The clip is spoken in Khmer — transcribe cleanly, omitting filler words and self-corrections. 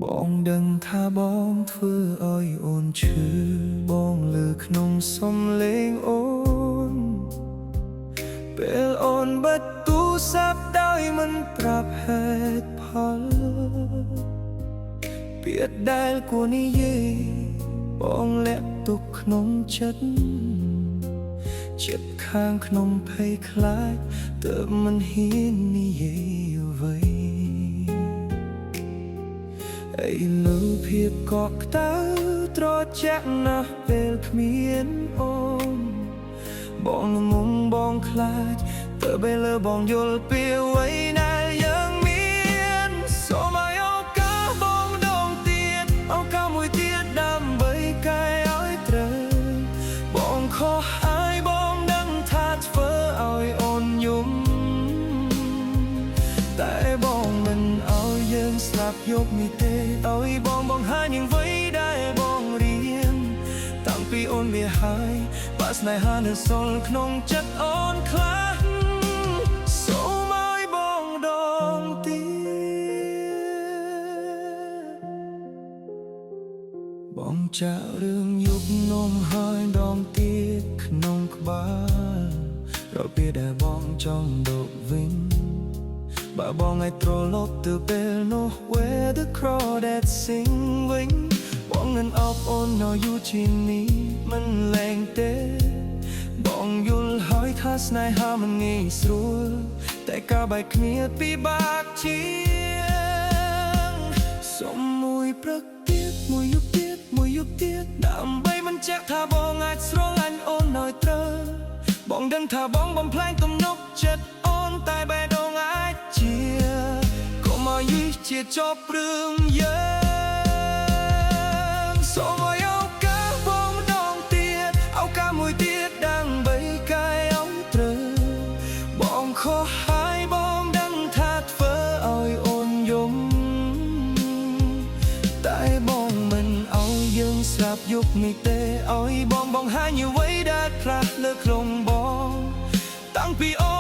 បងដឹងថាបងធ្វើឲ្យអូនឈឺបងលើក្នុងសំឡេងអូនពេលអូនបិទទូរស័ព្ទដោយមិនប្រាប់ហេតុផលពាក្យដែលគួរនិយាយបងលាក់ទុកក្នុងចិត្តចិត្តខាងក្នុងភ័យខ្លាចទើបមិនហ៊ាននិយាយអ្វីឥឡូវភាពកក់ក្តៅត្រជាក់ណាស់ពេលគ្មានអូនបងងងបងខ្លាចទើបឥឡូវបងយល់ពីអ្វីដែលយើងមានសូមឲ្យឱកាសបងដងទៀតឱកាសមួយទៀតដើម្បីកែឲ្យត្រូវបងខុសហើយបងដឹងថាធ្វើឲ្យអូនយំតែបងមិនឲ្យយើងស្លាប់យកនេះទេឲ្យបងបង្ហាញយ៉ាងអ្វីដែលបងរៀនតាំងពីអូនវាហើយបាក់ស្នេហានៅសល់ក្នុងចិត្តអូនខ្លះសូមឲ្យបងដងទៀតបងចាក់រឿងយុបនំហើយដងទៀតក្នុងក្បាលរពេលដែលបងចង់ដកវិញបើបងឲ្យត្រឡប់ទៅពេលនោះ Where the crawdad sing វិញបងនឹងអបអូននៅយូរជាងនេះមិនលែងទេបងយល់ហើយថាស្នេហាមិនងាយស្រួលតែការបែកគ្នាពិបាកជាងសុំមួយព្រឹកទៀតមួយយប់ទៀតមួយយប់ទៀតដើម្បីបញ្ជាក់ថាបងអាចស្រឡាញ់អូនឲ្យត្រូវបងដឹងថាបងបំផ្លាញទំនុកចិត្តអូនតែបេះដូងអាចជាកុំឲ្យយឺតជាចប់រឿងយើងសូមឲ្យឱកាសបងម្ដងទៀតឱកាសមួយទៀតដើម្បីកែឲ្យត្រូវបងខុសហើយបងដឹងថាធ្វើឲ្យអូនយំតែបងមិនឲ្យយើងស្រាប់យកនេះទេឲ្យបងបង្ហាញអ្វីដែលខ្លះលើក្នុងបងតាំងពីអូ